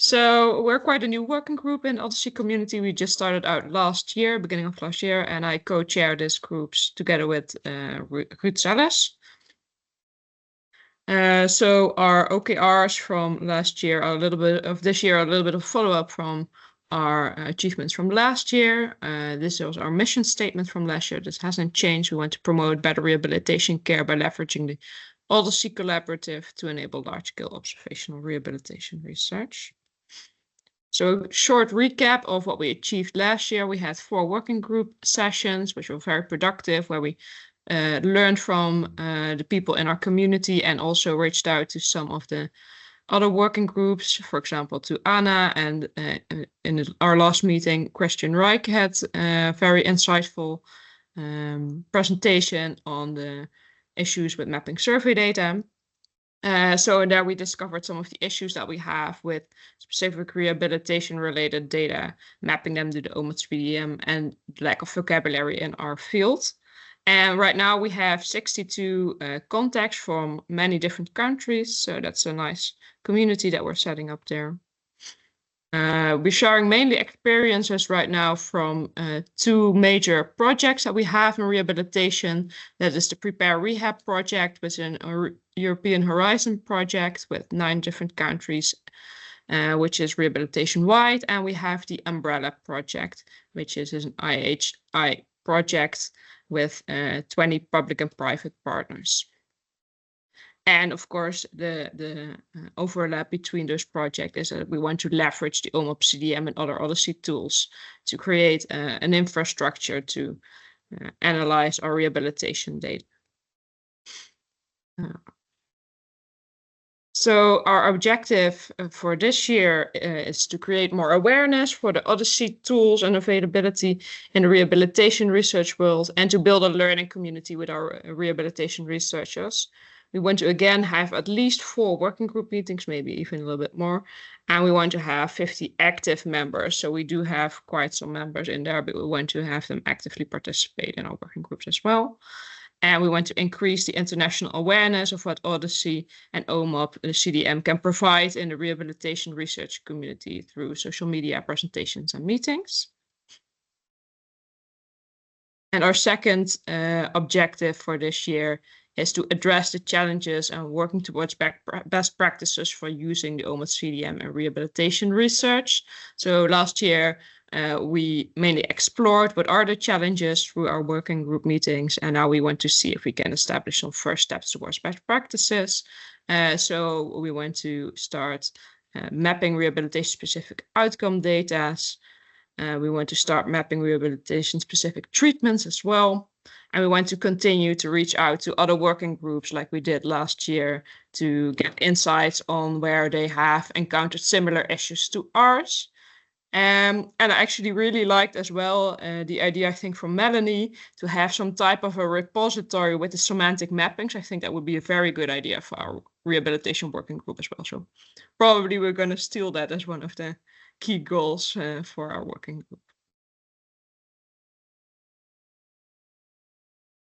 So we're quite a new working group in OHDSI community. We just started out last year, beginning of last year, and I co-chair these groups together with Ruud Zelles. So our OKRs from last year are a little bit of this year, a little bit of follow-up from our achievements from last year. This was our mission statement from last year. This hasn't changed. We want to promote better rehabilitation care by leveraging the OHDSI collaborative to enable large-scale observational rehabilitation research. So a short recap of what we achieved last year. We had 4 working group sessions, which were very productive, where we learned from the people in our community and also reached out to some of the other working groups, for example, to Anna, and in our last meeting, Christian Reich had a very insightful presentation on the issues with mapping survey data. So in there we discovered some of the issues that we have with specific rehabilitation related data, mapping them to the OMODS PDM, and lack of vocabulary in our field. And right now we have 62 contacts from many different countries. So that's a nice community that we're setting up there. We're sharing mainly experiences right now from 2 major projects that we have in rehabilitation. That is the Prepare Rehab project, which is a European Horizon project with 9 different countries, which is rehabilitation wide. And we have the Umbrella project, which is an IHI project with 20 public and private partners. And of course, the overlap between those projects is that we want to leverage the OMOP CDM and other OHDSI tools to create an infrastructure to analyze our rehabilitation data. So our objective for this year is to create more awareness for the OHDSI tools and availability in the rehabilitation research world, and to build a learning community with our rehabilitation researchers. We want to again have at least 4 working group meetings, maybe even a little bit more. And we want to have 50 active members. So we do have quite some members in there, but we want to have them actively participate in our working groups as well. And we want to increase the international awareness of what OHDSI and OMOP, the CDM, can provide in the rehabilitation research community through social media presentations and meetings. And our second objective for this year is to address the challenges and working towards best practices for using the OMOD CDM in rehabilitation research. So last year, we mainly explored what are the challenges through our working group meetings, and now we want to see if we can establish some first steps towards best practices. So we want to start mapping rehabilitation-specific outcome data. We want to start mapping rehabilitation-specific treatments as well. And we want to continue to reach out to other working groups like we did last year to get insights on where they have encountered similar issues to ours. And I actually really liked as well the idea, I think, from Melanie to have some type of a repository with the semantic mappings. I think that would be a very good idea for our rehabilitation working group as well. So probably we're going to steal that as one of the key goals for our working group.